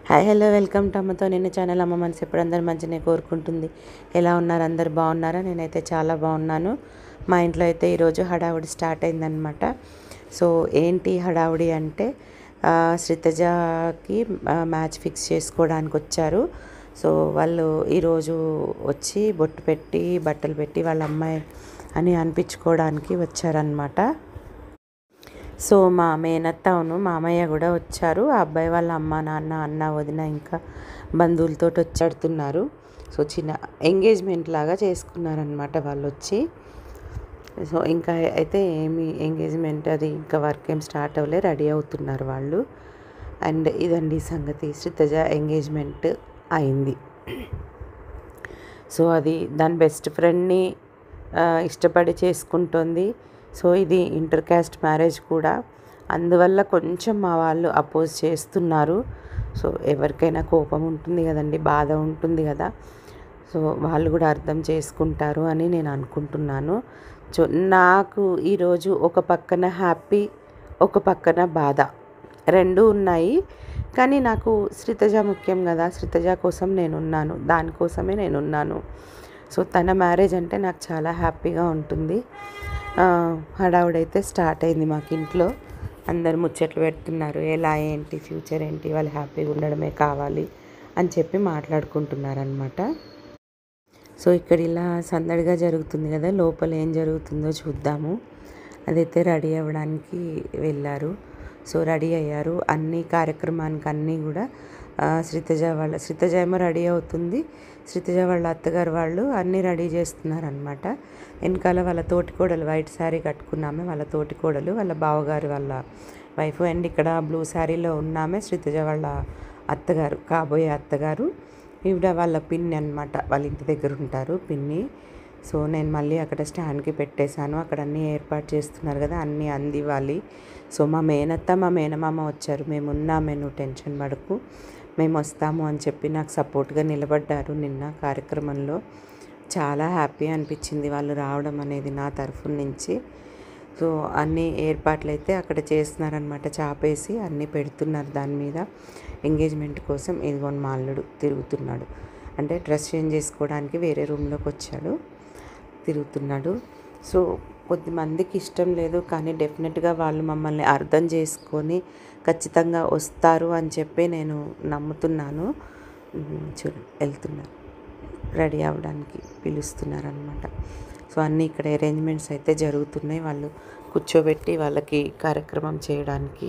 Hi hello welcome to అమ్మతో నిన్న channel. అమ్మ మనసు ఎప్పుడు అందరు మంచిగా కోరుకుంటుంది. ఎలా ఉన్నారు? అందరు బాగున్నారా? నేనైతే చాలా బాగున్నాను. మా ఇంట్లో అయితే ఈరోజు హడావుడి స్టార్ట్ అయిందనమాట. సో ఏంటి హడావుడి అంటే శ్రీతజకి మ్యాచ్ ఫిక్స్ చేసుకోవడానికి వచ్చారు. సో వాళ్ళు ఈరోజు వచ్చి బొట్టు పెట్టి బట్టలు పెట్టి వాళ్ళ అమ్మాయి అని అనిపించుకోవడానికి వచ్చారనమాట. సో మా మేనత్త మామయ్య కూడా వచ్చారు. ఆ అబ్బాయి వాళ్ళ అమ్మ నాన్న అన్న వదిన ఇంకా బంధువులతో వచ్చాడుతున్నారు. సో చిన్న ఎంగేజ్మెంట్ లాగా చేసుకున్నారనమాట వాళ్ళు వచ్చి. సో ఇంకా అయితే ఏమి ఎంగేజ్మెంట్ అది ఇంకా వర్క్ ఏం స్టార్ట్ అవ్వలే, రెడీ అవుతున్నారు వాళ్ళు. అండ్ ఇదండి సంగతి, శ్రీతజ ఎంగేజ్మెంట్ అయింది. సో అది దాని బెస్ట్ ఫ్రెండ్ని ఇష్టపడి చేసుకుంటుంది. సో ఇది ఇంటర్ క్యాస్ట్ మ్యారేజ్ కూడా, అందువల్ల కొంచెం మా వాళ్ళు అపోజ్ చేస్తున్నారు. సో ఎవరికైనా కోపం ఉంటుంది కదండి, బాధ ఉంటుంది కదా. సో వాళ్ళు కూడా అర్థం చేసుకుంటారు అని నేను అనుకుంటున్నాను. సో నాకు ఈరోజు ఒక పక్కన హ్యాపీ, ఒక పక్కన బాధ రెండూ ఉన్నాయి. కానీ నాకు శ్రీతజ ముఖ్యం కదా, శ్రీతజ కోసం నేనున్నాను, దానికోసమే నేనున్నాను. సో తన మ్యారేజ్ అంటే నాకు చాలా హ్యాపీగా ఉంటుంది. హడావుడైతే స్టార్ట్ అయింది మాకు ఇంట్లో. అందరు ముచ్చట్లు పెడుతున్నారు, ఎలా ఏంటి ఫ్యూచర్ ఏంటి, వాళ్ళు హ్యాపీగా ఉండడమే కావాలి అని చెప్పి మాట్లాడుకుంటున్నారనమాట. సో ఇక్కడ ఇలా సందడిగా జరుగుతుంది కదా, లోపల ఏం జరుగుతుందో చూద్దాము. అదైతే రెడీ అవ్వడానికి వెళ్ళారు. సో రెడీ అయ్యారు, అన్ని కార్యక్రమానికి అన్నీ కూడా శ్రీతజ ఏమో రెడీ అవుతుంది, శ్రీతజ వాళ్ళ అత్తగారు వాళ్ళు అన్నీ రెడీ చేస్తున్నారనమాట. వెనకాల వాళ్ళ తోటికోడలు వైట్ శారీ కట్టుకున్నామే, వాళ్ళ తోటికోడలు వాళ్ళ బావగారు వాళ్ళ వైఫ్. అండ్ ఇక్కడ బ్లూ శారీలో ఉన్నామే శ్రీతజ వాళ్ళ అత్తగారు, కాబోయే అత్తగారు. ఈవిడ వాళ్ళ పిన్ని అనమాట, వాళ్ళ ఇంటి దగ్గర ఉంటారు పిన్ని. సో నేను మళ్ళీ అక్కడ స్టాండ్కి పెట్టేశాను, అక్కడ అన్నీ ఏర్పాటు చేస్తున్నారు కదా, అన్నీ అందివ్వాలి. సో మా మేనత్త మా మేనమామ వచ్చారు, మేము ఉన్నామే, నువ్వు టెన్షన్ పడకు, మేము వస్తాము అని చెప్పి నాకు సపోర్ట్గా నిలబడ్డారు. నిన్న కార్యక్రమంలో చాలా హ్యాపీ అనిపించింది వాళ్ళు రావడం అనేది నా తరఫు నుంచి. సో అన్ని ఏర్పాట్లు అయితే అక్కడ చేస్తున్నారనమాట, చాపేసి అన్నీ పెడుతున్నారు దాని మీద ఎంగేజ్మెంట్ కోసం. ఇదిగోని మా అల్లుడు తిరుగుతున్నాడు, అంటే డ్రెస్ చేంజ్ చేసుకోవడానికి వేరే రూమ్లోకి వచ్చాడు, తిరుగుతున్నాడు. సో కొద్దిమందికి ఇష్టం లేదు, కానీ డెఫినెట్గా వాళ్ళు మమ్మల్ని అర్థం చేసుకొని ఖచ్చితంగా వస్తారు అని చెప్పి నేను నమ్ముతున్నాను. చూడు వెళ్తున్నారు, రెడీ అవ్వడానికి పిలుస్తున్నారనమాట. సో అన్నీ ఇక్కడ అరేంజ్మెంట్స్ అయితే జరుగుతున్నాయి, వాళ్ళు కూర్చోబెట్టి వాళ్ళకి కార్యక్రమం చేయడానికి.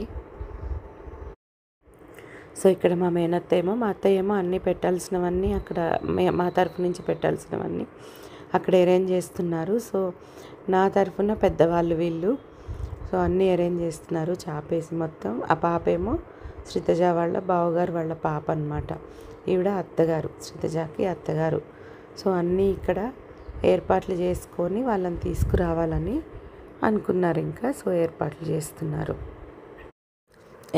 సో ఇక్కడ మా మేనత్త ఏమో, మా అత్తయ్య ఏమో అన్నీ పెట్టాల్సినవన్నీ అక్కడ మా తరఫు నుంచి పెట్టాల్సినవన్నీ అక్కడ అరేంజ్ చేస్తున్నారు. సో నా తరఫున పెద్దవాళ్ళు వీళ్ళు. సో అన్నీ అరేంజ్ చేస్తున్నారు చాపేసి మొత్తం. ఆ పాప ఏమో శ్రీతజ వాళ్ళ బావగారు వాళ్ళ పాప అనమాట, ఈవిడ అత్తగారు, శ్రీతజకి అత్తగారు. సో అన్నీ ఇక్కడ ఏర్పాట్లు చేసుకొని వాళ్ళని తీసుకురావాలని అనుకున్నారు ఇంకా. సో ఏర్పాట్లు చేస్తున్నారు.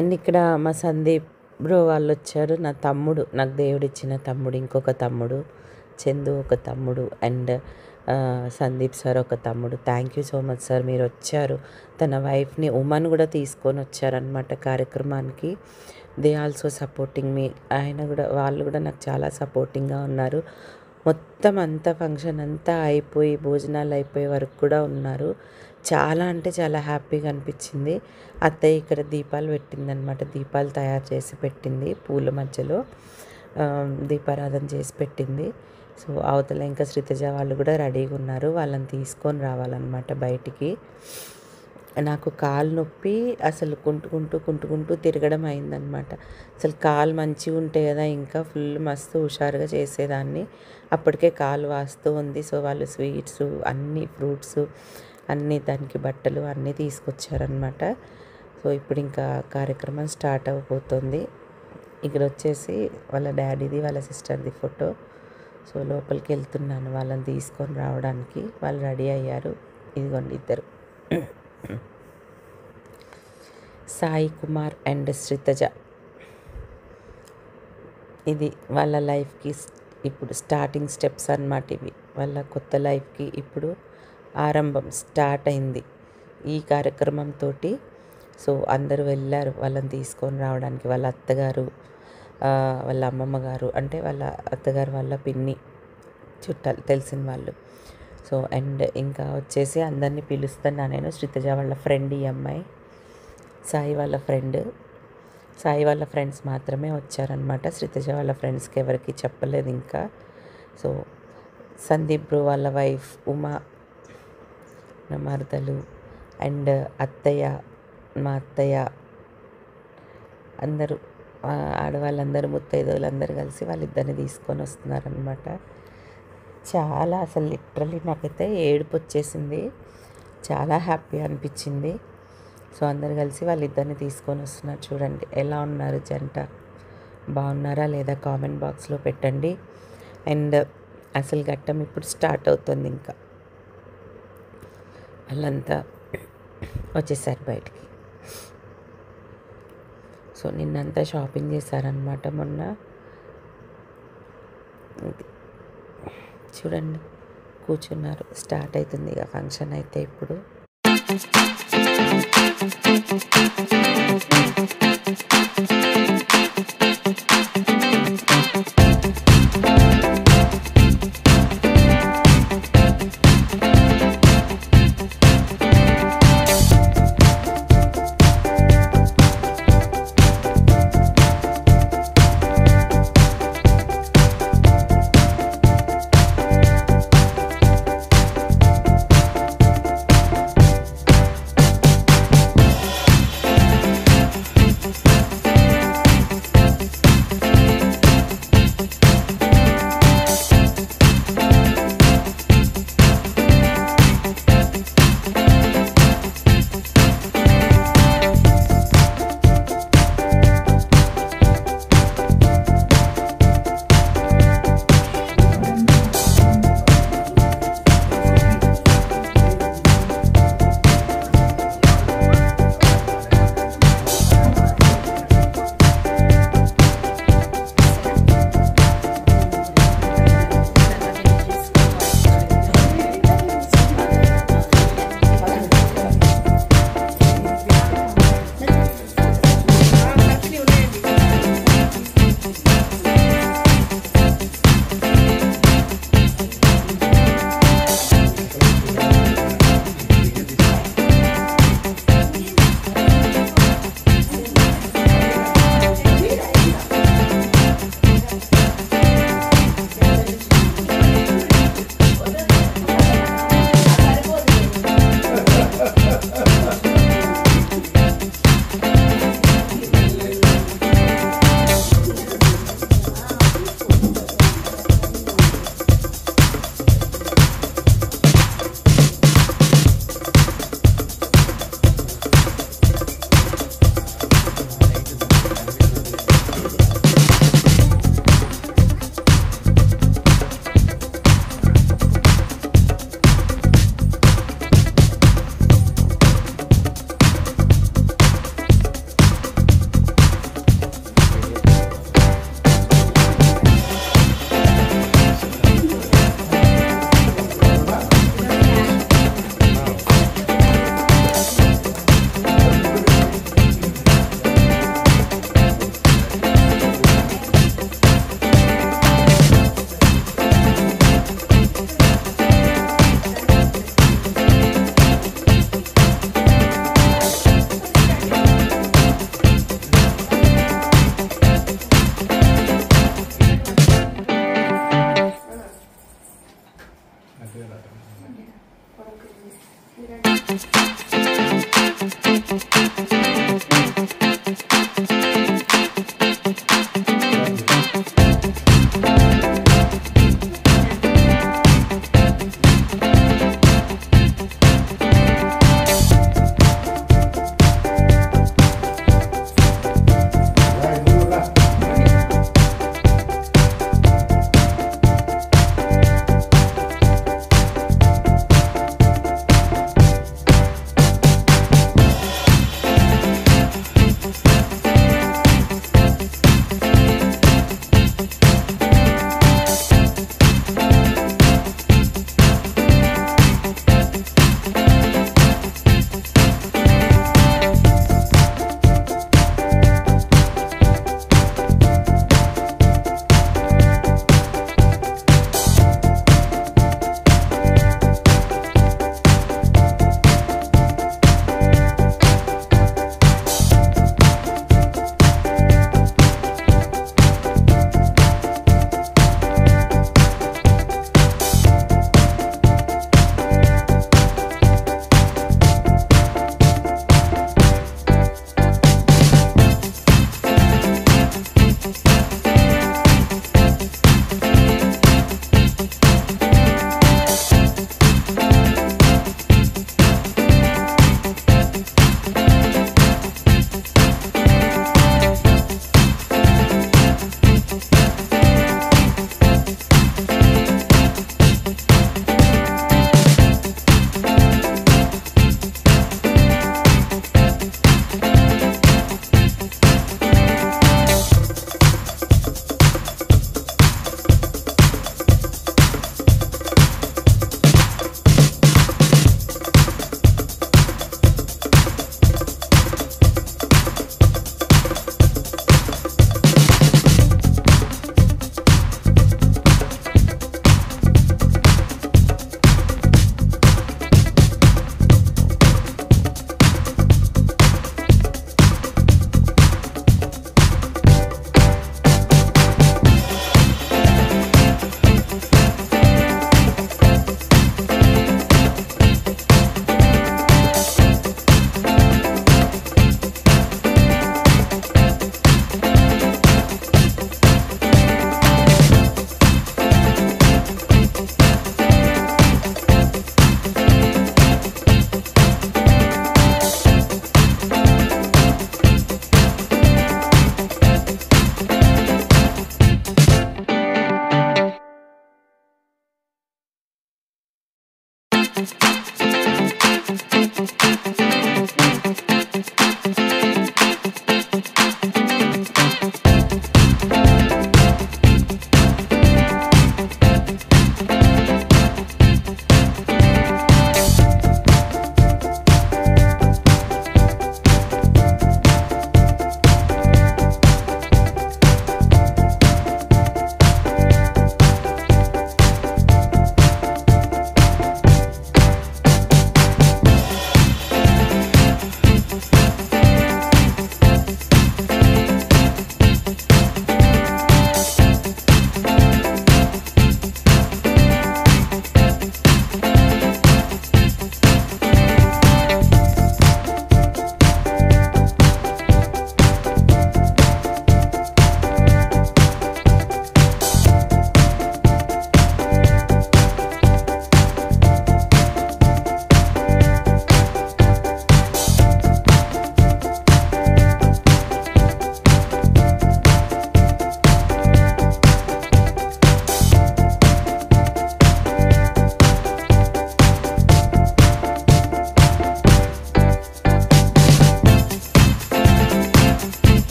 అండ్ ఇక్కడ మా సందీప్ బ్రో వాళ్ళు వచ్చారు, నా తమ్ముడు, నాకు దేవుడిచ్చిన తమ్ముడు, ఇంకొక తమ్ముడు చందు ఒక తమ్ముడు, అండ్ సందీప్ సార్ ఒక తమ్ముడు. Thank you so much sir, మీరు వచ్చారు. తన వైఫ్ని ఉమన్ కూడా తీసుకొని వచ్చారనమాట కార్యక్రమానికి. దే ఆల్సో సపోర్టింగ్ మీ, వాళ్ళు కూడా నాకు చాలా సపోర్టింగ్గా ఉన్నారు. మొత్తం అంతా ఫంక్షన్ అంతా అయిపోయి భోజనాలు అయిపోయే వరకు కూడా ఉన్నారు. చాలా అంటే చాలా హ్యాపీగా అనిపించింది. అత్తయ్య ఇక్కడ దీపాలు పెట్టిందనమాట, దీపాలు తయారు చేసి పెట్టింది, పూల మధ్యలో దీపారాధన చేసి పెట్టింది. సో అవతల ఇంకా శ్రీతజ వాళ్ళు కూడా రెడీగా ఉన్నారు, వాళ్ళని తీసుకొని రావాలన్నమాట బయటికి. నాకు కాలు నొప్పి అసలు కుంటుకుంటూ తిరగడం అయిందనమాట. అసలు కాలు మంచిగా ఉంటే కదా ఇంకా ఫుల్ మస్తు హుషారుగా చేసేదాన్ని, అప్పటికే కాలు వాస్తూ ఉంది. సో వాళ్ళు స్వీట్స్ అన్నీ, ఫ్రూట్స్ అన్నీ, దానికి బట్టలు అన్నీ తీసుకొచ్చారనమాట. సో ఇప్పుడు ఇంకా కార్యక్రమం స్టార్ట్ అయిపోతుంది. ఇక్కడ వచ్చేసి వాళ్ళ డాడీది వాళ్ళ సిస్టర్ది ఫోటో. సో లోపలికి వెళ్తున్నాను వాళ్ళని తీసుకొని రావడానికి. వాళ్ళు రెడీ అయ్యారు, ఇదిగోండి ఇద్దరు, సాయి కుమార్ అండ్ శ్రీతజ. ఇది వాళ్ళ లైఫ్కి ఇప్పుడు స్టార్టింగ్ స్టెప్స్ అన్నమాట, ఇవి వాళ్ళ కొత్త లైఫ్కి ఇప్పుడు ఆరంభం స్టార్ట్ అయింది ఈ కార్యక్రమంతో. సో అందరూ వెళ్ళారు వాళ్ళని తీసుకొని రావడానికి, వాళ్ళ అత్తగారు వాళ్ళ అమ్మమ్మ గారు అంటే వాళ్ళ అత్తగారు వాళ్ళ పిన్ని చుట్టాలు తెలిసిన వాళ్ళు. సో అండ్ ఇంకా వచ్చేసి అందరినీ పిలుస్తున్నా నేను. శ్రీతజ వాళ్ళ ఫ్రెండ్ ఈ అమ్మాయి, సాయి వాళ్ళ ఫ్రెండ్. సాయి వాళ్ళ ఫ్రెండ్స్ మాత్రమే వచ్చారనమాట. శ్రీతజ వాళ్ళ ఫ్రెండ్స్కి ఎవరికి చెప్పలేదు ఇంకా. సో సందీప్ బ్రో వాళ్ళ వైఫ్ ఉమా, నా మరదలు అండ్ అత్తయ్య, మా అత్తయ్య, అందరూ ఆడవాళ్ళందరూ ముత్తైదువులందరూ కలిసి వాళ్ళిద్దరిని తీసుకొని వస్తున్నారనమాట. చాలా అసలు లిటరలీ నాకైతే ఏడుపు వచ్చేసింది, చాలా హ్యాపీ అనిపించింది. సో అందరు కలిసి వాళ్ళిద్దరిని తీసుకొని వస్తున్నారు. చూడండి ఎలా ఉన్నారు జంట, బాగున్నారా లేదా కామెంట్ బాక్స్లో పెట్టండి. అండ్ అసలు ఘట్టం ఇప్పుడు స్టార్ట్ అవుతుంది. ఇంకా వాళ్ళంతా వచ్చేసారు బయటికి. సో నిన్నంతా షాపింగ్ చేశారనమాట మొన్న. చూడండి కూర్చున్నారు. స్టార్ట్ అవుతుంది ఇక ఫంక్షన్ అయితే ఇప్పుడు.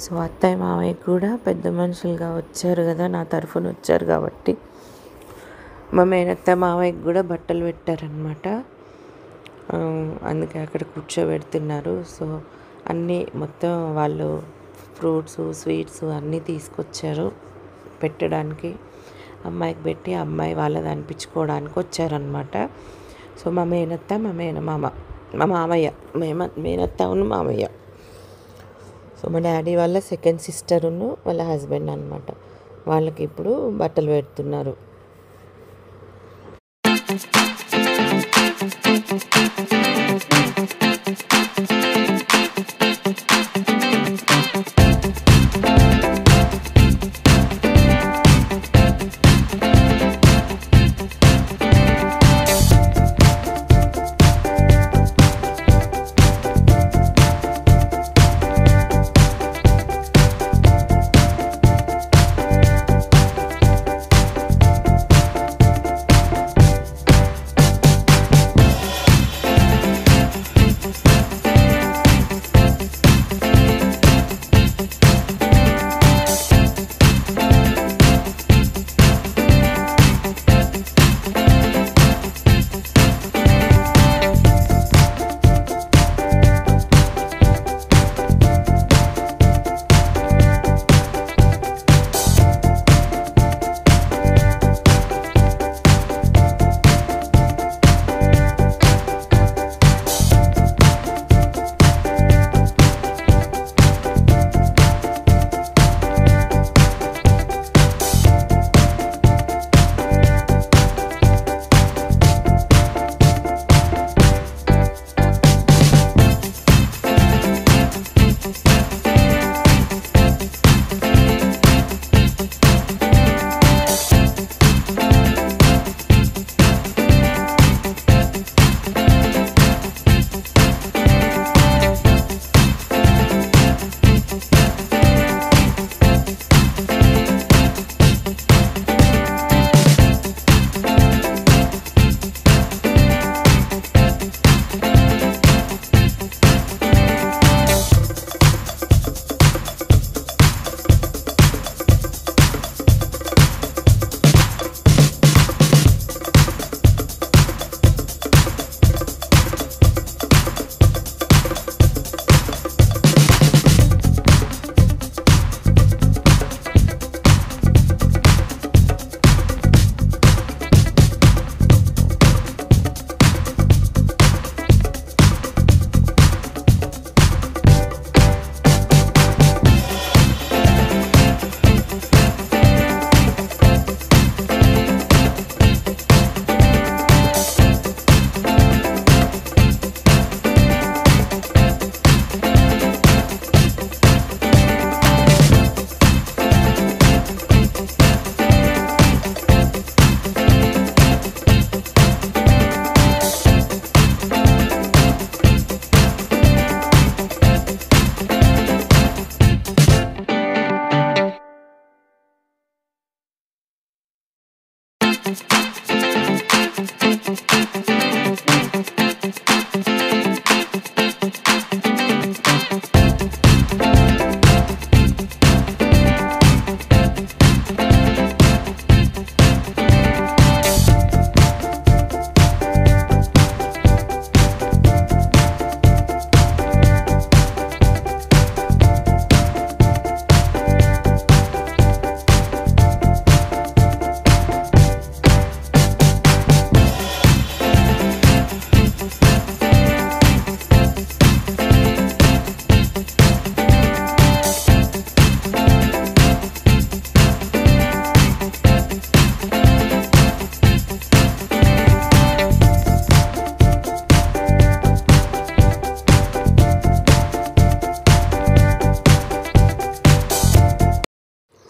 సో అత్తయ్య మామయ్య కూడా పెద్ద మనుషులుగా వచ్చారు కదా, నా తరఫున వచ్చారు కాబట్టి మా మేనత్త మామయ్యకి కూడా బట్టలు పెట్టారనమాట. అందుకే అక్కడ కూర్చోబెడుతున్నారు. సో అన్నీ మొత్తం వాళ్ళు ఫ్రూట్స్ స్వీట్స్ అన్నీ తీసుకొచ్చారు పెట్టడానికి. అమ్మాయికి పెట్టి అమ్మాయి వాళ్ళది అనిపించుకోవడానికి వచ్చారనమాట. సో మా మేనత్త మా మేనమామ మా మామయ్య మేనత్త మామయ్య. సో మా డాడీ వాళ్ళ సెకండ్ సిస్టరును వాళ్ళ హస్బెండ్ అనమాట. వాళ్ళకి ఇప్పుడు బట్టలు పెడుతున్నారు.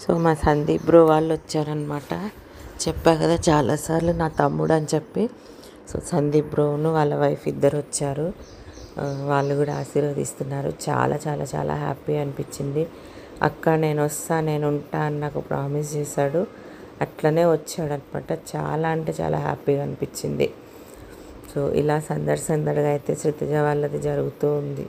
సో మా సందీప్ బ్రో వాళ్ళు వచ్చారనమాట. చెప్పా కదా చాలాసార్లు నా తమ్ముడు అని చెప్పి. సో సందీప్ బ్రోను వాళ్ళ వైఫ్ ఇద్దరు వచ్చారు. వాళ్ళు కూడా ఆశీర్వదిస్తున్నారు. చాలా చాలా చాలా హ్యాపీ అనిపించింది. అక్క నేను వస్తా, నేను ఉంటా అని నాకు ప్రామిస్ చేశాడు. అట్లనే వచ్చాడనమాట. చాలా అంటే చాలా హ్యాపీగా అనిపించింది. సో ఇలా సందడిగా అయితే శ్రుతిజ వాళ్ళది జరుగుతూ ఉంది.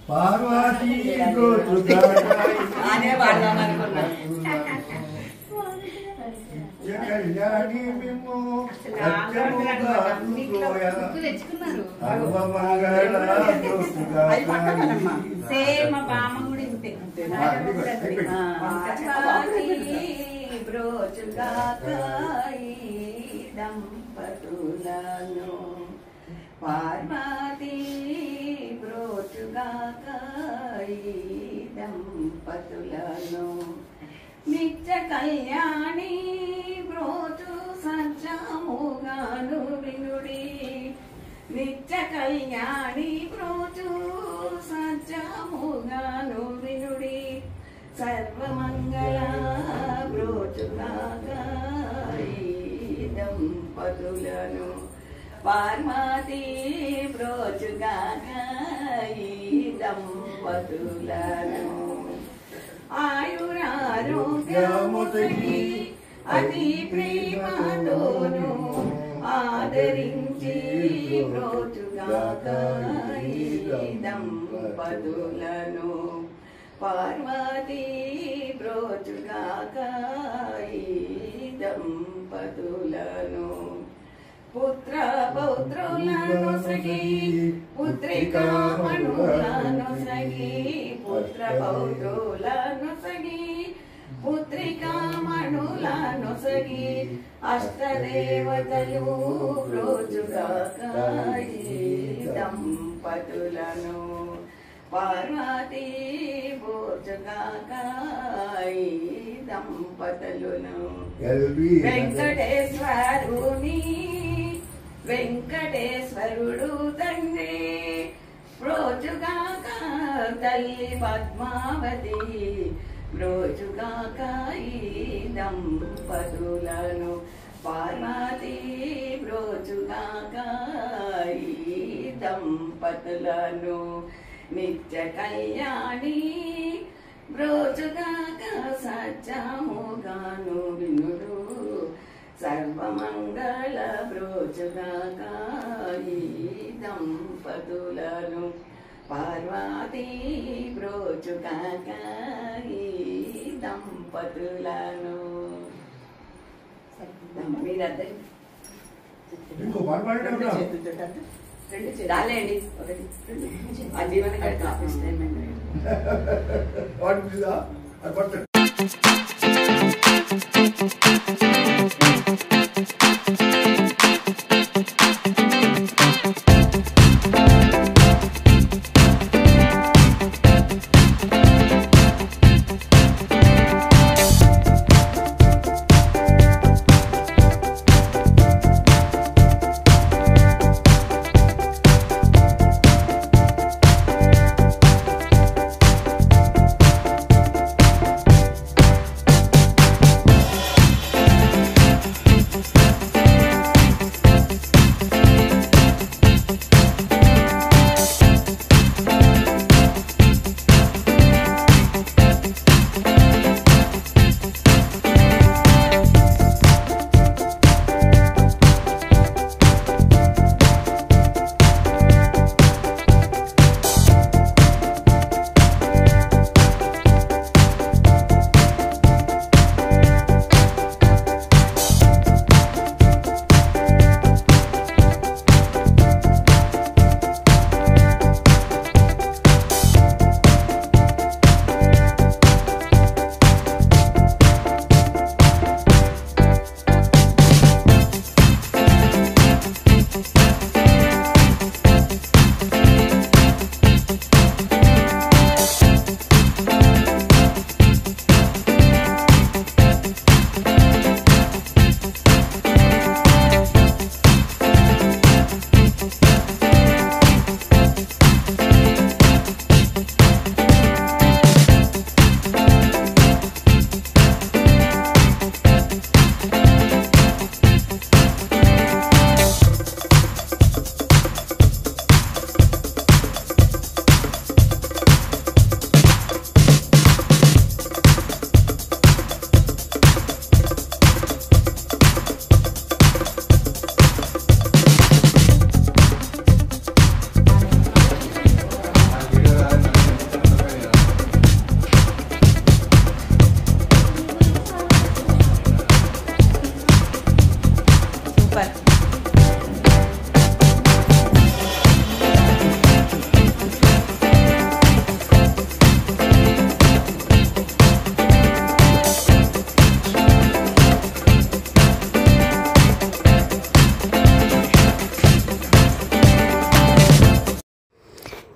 పార్వతీ అనే పాడదామనుకున్నా. కళ్యాణి మేము సేమ్ మా బామ్మ కూడా ఇంతే. దంపతులను పార్వతీ బ్రోచుగాకాయి దంపతులను నిత్య కళ్యాణి బ్రోచు సత్యముగాను వినుడి. నిత్య కళ్యాణి బ్రోచు సత్యముగాను వినుడి. సర్వమంగళ బ్రోచుగాకాయి దంపతులను పార్వతీ బ్రోచుగాకాయి దంపతులను ఆయురారోగ్యముతగి అతి ప్రేమతోను ఆదరించి బ్రోచుగాకాయి దంపతులను పార్వతీ బ్రోచుగాకాయి దంపతులను పుత్ర పౌత్రులను సగి పుత్రికామణులను సగి పుత్ర పౌత్రులను సగి పుత్రికామణులను సగి అష్టదేవతలు బ్రోచుగాకాయి దంపతులను పార్వతీ బ్రోచుగాకాయి దంపతులను వెంకటేశ్వరుని వెంకటేశ్వరుడు తండ్రి బ్రోచుగాక తల్లి పద్మావతి బ్రోచుగాకాయి దంపతులను పార్వతీ బ్రోచుగాకాయి దంపతులను నిత్య కళ్యాణి బ్రోచుగాక సత్యముగాను వినుడు. సర్వమంగళ బ్రోచుగాకాయి దంపతులను పార్వతీ బ్రోచుగాకాయి దంపతులను. మీరందరూ ఇంకో పాట పాడండి. చాలేండి ఒకటి ఆ జీవన గారికి ఆఫీస్ టైం అండి వాడు మీద అది పట్టు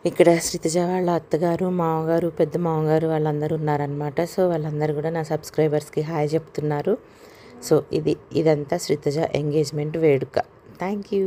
ఇక్కడ శ్రీతజ వాళ్ళ అత్తగారు, మామగారు, పెద్ద మామగారు వాళ్ళందరూ ఉన్నారనమాట. సో వాళ్ళందరూ కూడా నా సబ్స్క్రైబర్స్కి హాయ్ చెప్తున్నారు. సో ఇదంతా శ్రీతజ ఎంగేజ్మెంట్ వేడుక. Thank you.